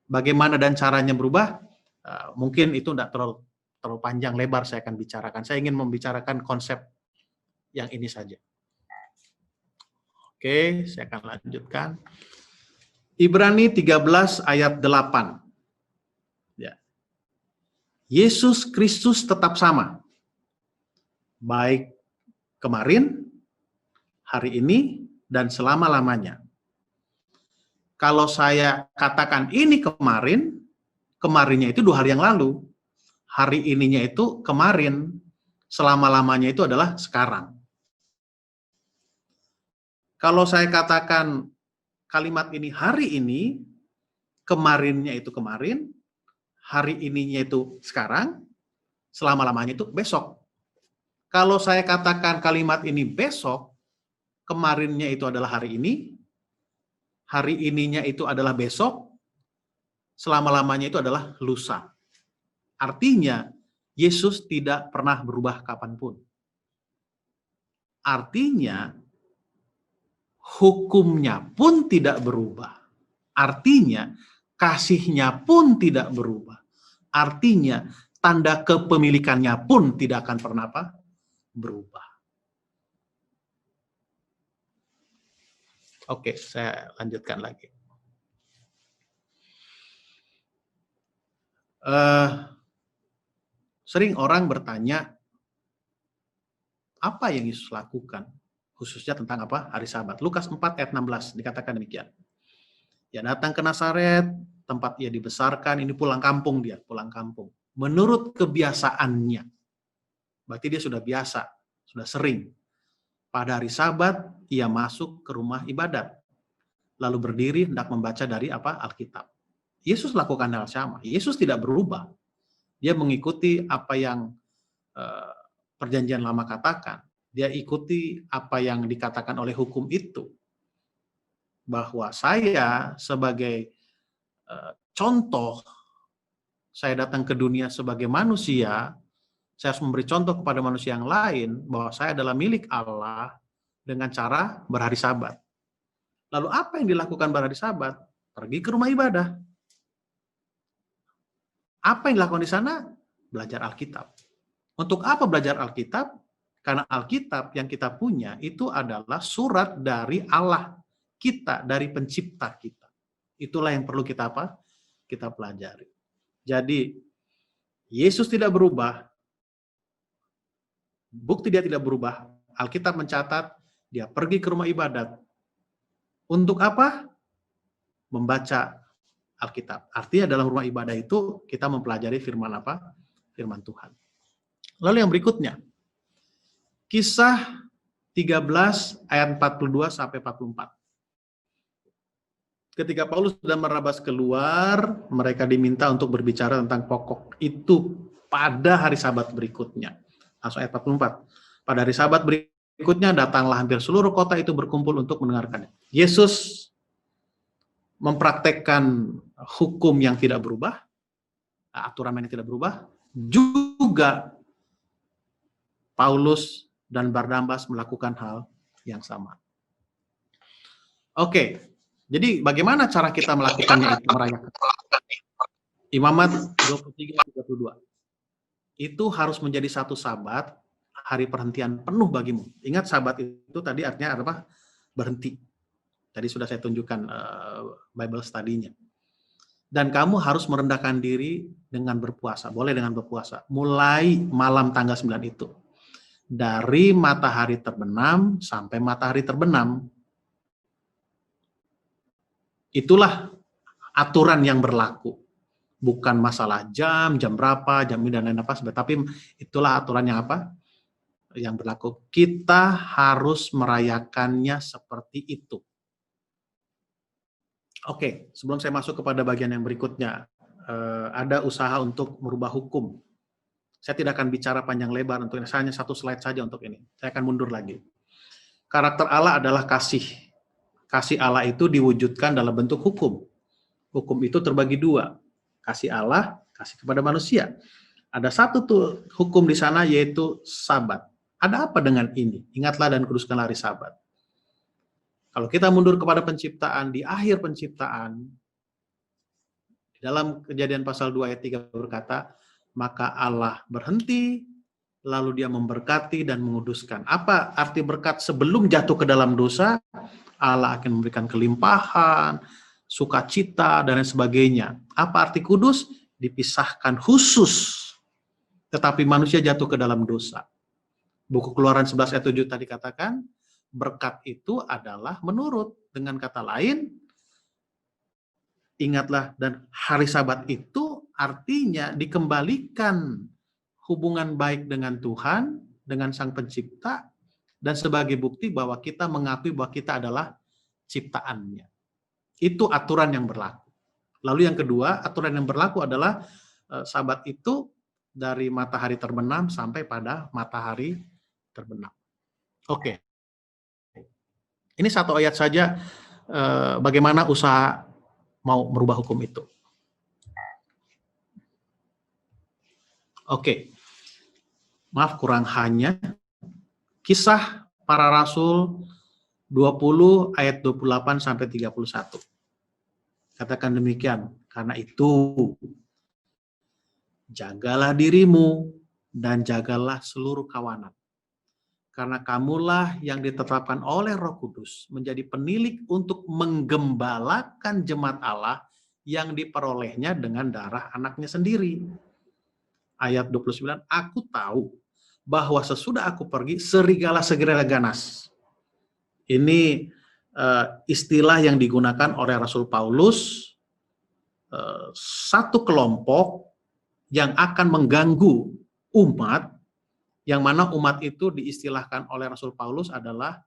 Bagaimana dan caranya berubah? Mungkin itu tidak terlalu panjang lebar saya akan bicarakan. Saya ingin membicarakan konsep yang ini saja. Oke, saya akan lanjutkan. Ibrani 13 ayat 8. Ya. Yesus Kristus tetap sama. Baik kemarin, hari ini, dan selama-lamanya. Kalau saya katakan ini kemarin, kemarinnya itu 2 hari yang lalu. Hari ininya itu kemarin, selama-lamanya itu adalah sekarang. Kalau saya katakan kalimat ini hari ini, kemarinnya itu kemarin, hari ininya itu sekarang, selama-lamanya itu besok. Kalau saya katakan kalimat ini besok, kemarinnya itu adalah hari ininya itu adalah besok, selama-lamanya itu adalah lusa. Artinya, Yesus tidak pernah berubah kapanpun. Artinya, hukumnya pun tidak berubah. Artinya, kasihnya pun tidak berubah. Artinya, tanda kepemilikannya pun tidak akan pernah berubah. Oke, saya lanjutkan lagi. Sering orang bertanya, apa yang Yesus lakukan? Khususnya tentang apa? Hari Sabat. Lukas 4 ayat 16 dikatakan demikian. Ia datang ke Nazaret, tempat ia dibesarkan, ini pulang kampung dia, pulang kampung. Menurut kebiasaannya. Berarti dia sudah biasa, sudah sering. Pada hari Sabat, ia masuk ke rumah ibadat. Lalu berdiri hendak membaca dari Alkitab. Yesus lakukan hal sama. Yesus tidak berubah. Dia mengikuti apa yang Perjanjian Lama katakan. Dia ikuti apa yang dikatakan oleh hukum itu. Bahwa saya sebagai contoh, saya datang ke dunia sebagai manusia, saya harus memberi contoh kepada manusia yang lain bahwa saya adalah milik Allah dengan cara berhari Sabat. Lalu apa yang dilakukan berhari Sabat? Pergi ke rumah ibadah. Apa yang dilakukan di sana? Belajar Alkitab. Untuk apa belajar Alkitab? Karena Alkitab yang kita punya itu adalah surat dari Allah kita, dari pencipta kita. Itulah yang perlu kita pelajari. Jadi, Yesus tidak berubah, bukti dia tidak berubah, Alkitab mencatat dia pergi ke rumah ibadat. Untuk apa? Membaca Alkitab. Artinya dalam rumah ibadah itu kita mempelajari firman apa? Firman Tuhan. Lalu yang berikutnya, Kisah 13 ayat 42 sampai 44. Ketika Paulus sudah merabas keluar, mereka diminta untuk berbicara tentang pokok itu pada hari Sabat berikutnya. Langsung ayat 44. Pada hari Sabat berikutnya datanglah hampir seluruh kota itu berkumpul untuk mendengarkannya. Yesus mempraktekkan hukum yang tidak berubah, aturan yang tidak berubah, juga Paulus dan Barnabas melakukan hal yang sama. Oke, jadi bagaimana cara kita melakukannya itu, merayakan? Imamat 23-32. Itu harus menjadi satu Sabat, hari perhentian penuh bagimu. Ingat Sabat itu tadi artinya apa? Berhenti. Tadi sudah saya tunjukkan Bible study-nya. Dan kamu harus merendahkan diri dengan berpuasa. Boleh dengan berpuasa. Mulai malam tanggal 9 itu. Dari matahari terbenam sampai matahari terbenam. Itulah aturan yang berlaku. Bukan masalah jam berapa, jam ini dan lain apa. Tapi itulah aturan yang apa? Yang berlaku. Kita harus merayakannya seperti itu. Oke, sebelum saya masuk kepada bagian yang berikutnya, ada usaha untuk merubah hukum. Saya tidak akan bicara panjang lebar untuk ini, hanya satu slide saja untuk ini. Saya akan mundur lagi. Karakter Allah adalah kasih. Kasih Allah itu diwujudkan dalam bentuk hukum. Hukum itu terbagi dua. Kasih Allah, kasih kepada manusia. Ada satu tuh hukum di sana yaitu Sabat. Ada apa dengan ini? Ingatlah dan kuduskanlah hari Sabat. Kalau kita mundur kepada penciptaan, di akhir penciptaan, dalam Kejadian pasal 2 ayat 3 berkata, maka Allah berhenti, lalu dia memberkati dan menguduskan. Apa arti berkat sebelum jatuh ke dalam dosa? Allah akan memberikan kelimpahan, sukacita, dan lain sebagainya. Apa arti kudus? Dipisahkan khusus. Tetapi manusia jatuh ke dalam dosa. Buku Keluaran 11 ayat 7 tadi katakan, berkat itu adalah menurut. Dengan kata lain, ingatlah dan hari Sabat itu artinya dikembalikan hubungan baik dengan Tuhan, dengan Sang Pencipta, dan sebagai bukti bahwa kita mengakui bahwa kita adalah ciptaannya. Itu aturan yang berlaku. Lalu yang kedua, aturan yang berlaku adalah Sabat itu dari matahari terbenam sampai pada matahari terbenam. Oke. Ini satu ayat saja bagaimana usaha mau merubah hukum itu. Oke. Maaf kurang hanya. Kisah Para Rasul 20 ayat 28 sampai 31. Katakan demikian, karena itu jagalah dirimu dan jagalah seluruh kawanan. Karena kamulah yang ditetapkan oleh Roh Kudus menjadi penilik untuk menggembalakan jemaat Allah yang diperolehnya dengan darah anaknya sendiri. Ayat 29, aku tahu bahwa sesudah aku pergi, serigala segera ganas. Ini istilah yang digunakan oleh Rasul Paulus, satu kelompok yang akan mengganggu umat, yang mana umat itu diistilahkan oleh Rasul Paulus adalah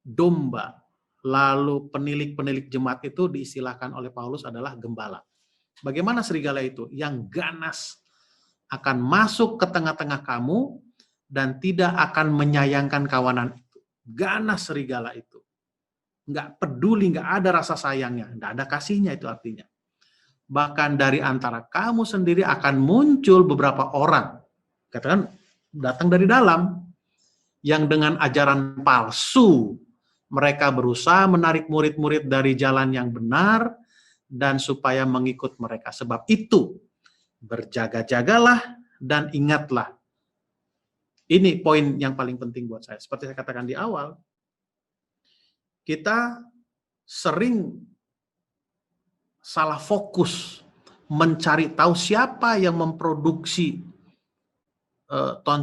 domba. Lalu penilik-penilik jemaat itu diistilahkan oleh Paulus adalah gembala. Bagaimana serigala itu? Yang ganas akan masuk ke tengah-tengah kamu dan tidak akan menyayangkan kawanan itu. Ganas serigala itu. Nggak peduli, nggak ada rasa sayangnya, nggak ada kasihnya itu artinya. Bahkan dari antara kamu sendiri akan muncul beberapa orang, katakan datang dari dalam, yang dengan ajaran palsu, mereka berusaha menarik murid-murid dari jalan yang benar, dan supaya mengikut mereka. Sebab itu, berjaga-jagalah dan ingatlah. Ini poin yang paling penting buat saya. Seperti saya katakan di awal, kita sering salah fokus mencari tahu siapa yang memproduksi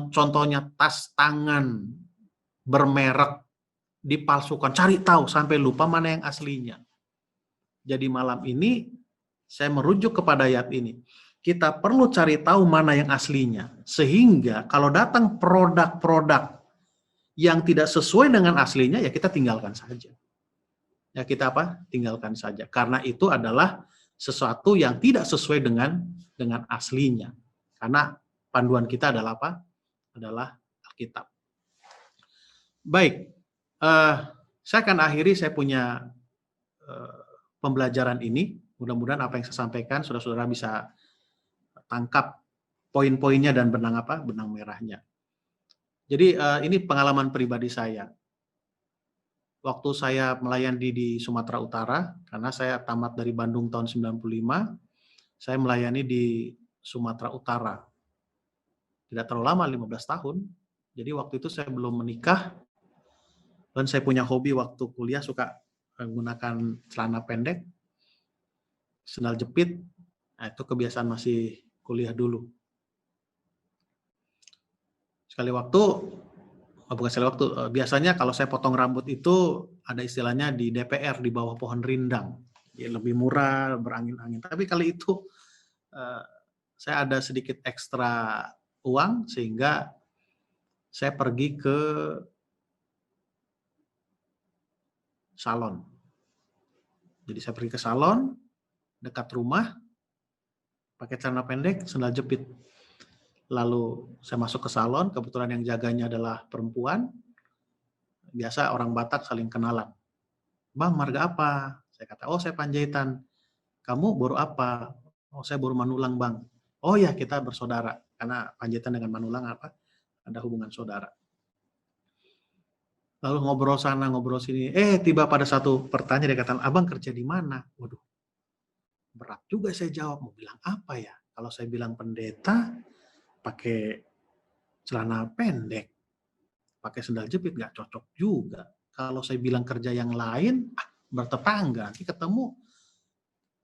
contohnya tas tangan bermerek dipalsukan, cari tahu sampai lupa mana yang aslinya. Jadi malam ini saya merujuk kepada ayat ini. Kita perlu cari tahu mana yang aslinya, sehingga kalau datang produk-produk yang tidak sesuai dengan aslinya, ya kita tinggalkan saja. Ya kita tinggalkan saja. Karena itu adalah sesuatu yang tidak sesuai dengan aslinya. Karena panduan kita adalah apa? Adalah Alkitab. Baik, saya akan akhiri saya punya pembelajaran ini. Mudah-mudahan apa yang saya sampaikan saudara-saudara bisa tangkap poin-poinnya dan benang merahnya. Jadi ini pengalaman pribadi saya. Waktu saya melayani di Sumatera Utara, karena saya tamat dari Bandung tahun 95, saya melayani di Sumatera Utara. Tidak terlalu lama, 15 tahun. Jadi waktu itu saya belum menikah, dan saya punya hobi waktu kuliah suka menggunakan celana pendek, sandal jepit. Nah, itu kebiasaan masih kuliah dulu. Biasanya kalau saya potong rambut itu ada istilahnya di DPR, di bawah pohon rindang. Ya, lebih murah, berangin-angin. Tapi kali itu saya ada sedikit ekstra uang, sehingga saya pergi ke salon. Jadi saya pergi ke salon, dekat rumah, pakai celana pendek, sandal jepit. Lalu saya masuk ke salon, kebetulan yang jaganya adalah perempuan. Biasa orang Batak saling kenalan. Bang, marga apa? Saya kata, oh saya Panjaitan. Kamu baru apa? Oh saya baru Manulang, Bang. Oh ya, kita bersaudara. Karena Panjaitan dengan Manulang ada hubungan saudara. Lalu ngobrol sana, ngobrol sini. Tiba pada satu pertanyaan, dia kata, Abang kerja di mana? Waduh, berat juga saya jawab. Mau bilang apa ya? Kalau saya bilang pendeta, pakai celana pendek, pakai sandal jepit, nggak cocok juga. Kalau saya bilang kerja yang lain, bertetangga, nanti ketemu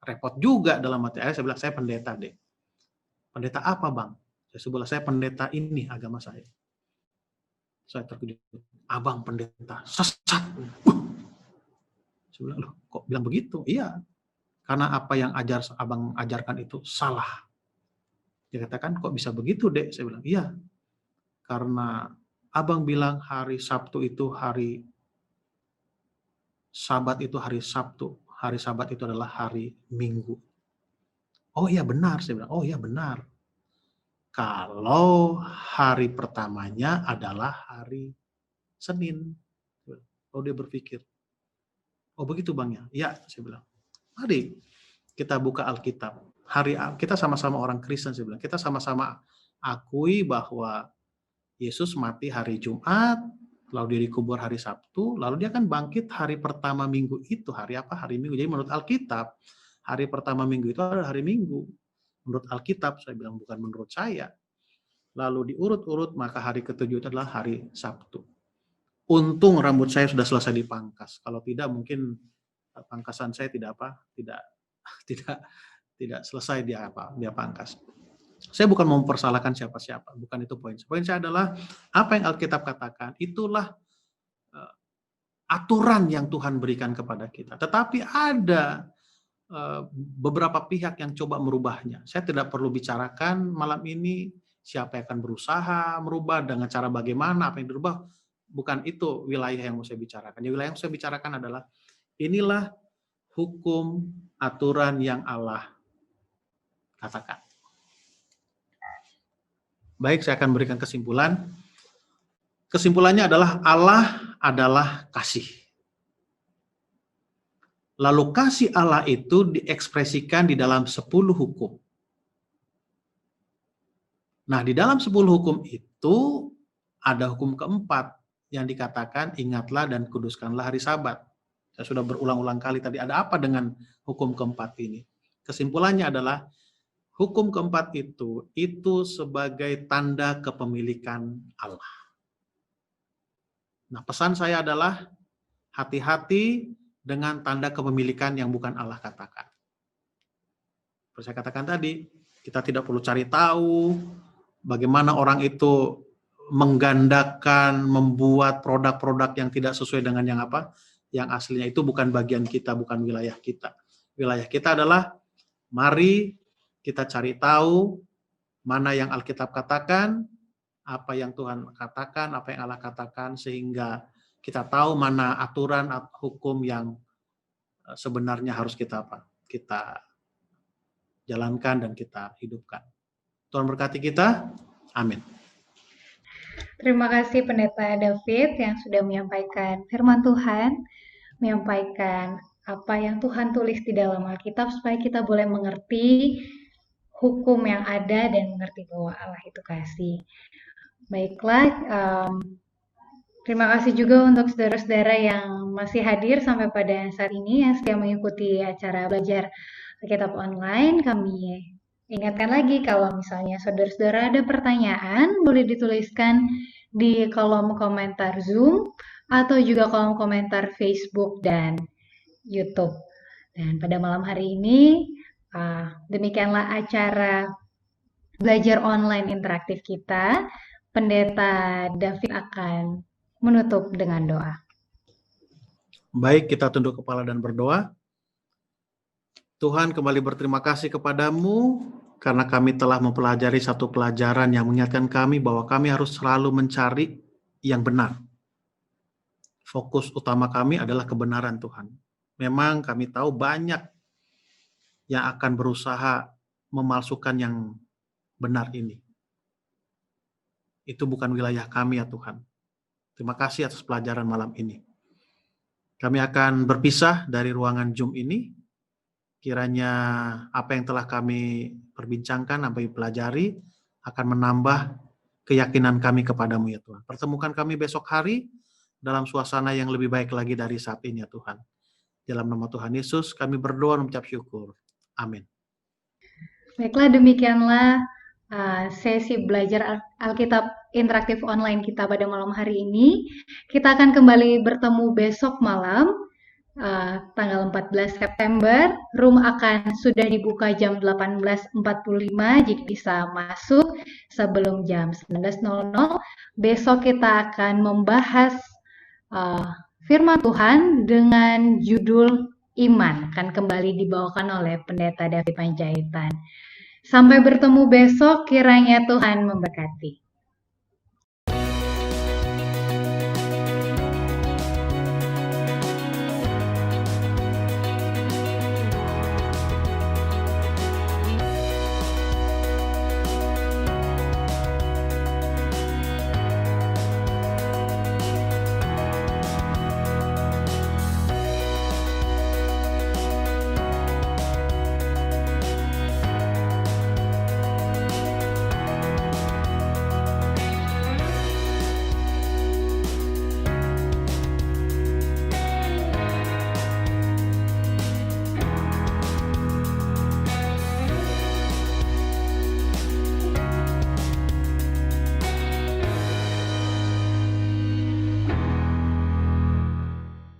repot juga dalam hati. Saya bilang, saya pendeta deh. Pendeta apa, Bang? Saya pendeta ini, agama saya. Saya terkejut. Abang pendeta, sesat. Saya bilang, loh, kok bilang begitu? Iya, karena apa yang abang ajarkan itu salah. Dia katakan, kok bisa begitu, Dek? Saya bilang, iya, karena abang bilang hari Sabtu itu hari Sabat itu hari Sabtu, hari Sabat itu adalah hari Minggu. Oh iya benar, saya bilang, oh iya benar. Kalau hari pertamanya adalah hari Senin. Oh dia berpikir, oh begitu Bang ya? Ya, saya bilang. Mari kita buka Alkitab. Kita sama-sama orang Kristen, saya bilang. Kita sama-sama akui bahwa Yesus mati hari Jumat, lalu dia dikubur hari Sabtu, lalu dia kan bangkit hari pertama minggu itu. Hari apa? Hari Minggu. Jadi menurut Alkitab, hari pertama minggu itu adalah hari Minggu. Menurut Alkitab, saya bilang bukan menurut saya. Lalu diurut-urut, maka hari ketujuh itu adalah hari Sabtu. Untung rambut saya sudah selesai dipangkas. Kalau tidak mungkin pangkasan saya tidak selesai dia pangkas. Saya bukan mempersalahkan siapa-siapa, bukan itu poin. Poin saya adalah apa yang Alkitab katakan, itulah aturan yang Tuhan berikan kepada kita. Tetapi ada beberapa pihak yang coba merubahnya. Saya tidak perlu bicarakan malam ini siapa yang akan berusaha merubah, dengan cara bagaimana, apa yang dirubah. Bukan itu wilayah yang mau saya bicarakan. Wilayah yang saya bicarakan adalah inilah hukum aturan yang Allah katakan. Baik, saya akan berikan kesimpulan. Kesimpulannya adalah Allah adalah kasih. Lalu kasih Allah itu diekspresikan di dalam 10 hukum. Nah, di dalam 10 hukum itu ada hukum keempat yang dikatakan ingatlah dan kuduskanlah hari Sabat. Saya sudah berulang-ulang kali tadi, ada apa dengan hukum keempat ini? Kesimpulannya adalah hukum keempat itu sebagai tanda kepemilikan Allah. Nah, pesan saya adalah hati-hati dengan tanda kepemilikan yang bukan Allah katakan. Seperti saya katakan tadi, kita tidak perlu cari tahu bagaimana orang itu menggandakan, membuat produk-produk yang tidak sesuai dengan yang apa, yang aslinya. Itu bukan bagian kita, bukan wilayah kita. Wilayah kita adalah mari kita cari tahu mana yang Alkitab katakan, apa yang Tuhan katakan, apa yang Allah katakan, sehingga kita tahu mana aturan hukum yang sebenarnya harus kita jalankan dan kita hidupkan. Tuhan berkati kita. Amin. Terima kasih Pendeta David yang sudah menyampaikan firman Tuhan, menyampaikan apa yang Tuhan tulis di dalam Alkitab supaya kita boleh mengerti hukum yang ada dan mengerti bahwa Allah itu kasih. Baiklah, terima kasih juga untuk saudara-saudara yang masih hadir sampai pada saat ini yang setia mengikuti acara belajar Alkitab online. Kami ingatkan lagi kalau misalnya saudara-saudara ada pertanyaan, boleh dituliskan di kolom komentar Zoom atau juga kolom komentar Facebook dan YouTube. Dan pada malam hari ini, demikianlah acara belajar online interaktif kita. Pendeta David akan menutup dengan doa. Baik, kita tunduk kepala dan berdoa. Tuhan, kembali berterima kasih kepadamu karena kami telah mempelajari satu pelajaran yang mengingatkan kami bahwa kami harus selalu mencari yang benar. Fokus utama kami adalah kebenaran Tuhan. Memang kami tahu banyak yang akan berusaha memalsukan yang benar ini. Itu bukan wilayah kami ya Tuhan. Terima kasih atas pelajaran malam ini. Kami akan berpisah dari ruangan Zoom ini. Kiranya apa yang telah kami perbincangkan, apa yang pelajari, akan menambah keyakinan kami kepadamu ya Tuhan. Pertemukan kami besok hari dalam suasana yang lebih baik lagi dari saat ini ya Tuhan. Dalam nama Tuhan Yesus kami berdoa dan mengucap syukur. Amin. Baiklah, demikianlah sesi belajar Alkitab interaktif online kita pada malam hari ini. Kita akan kembali bertemu besok malam, tanggal 14 September. Room akan sudah dibuka jam 18.45, jadi bisa masuk sebelum jam 19.00. Besok kita akan membahas firman Tuhan dengan judul Iman, akan kembali dibawakan oleh Pendeta David Panjaitan. Sampai bertemu besok, kiranya Tuhan memberkati.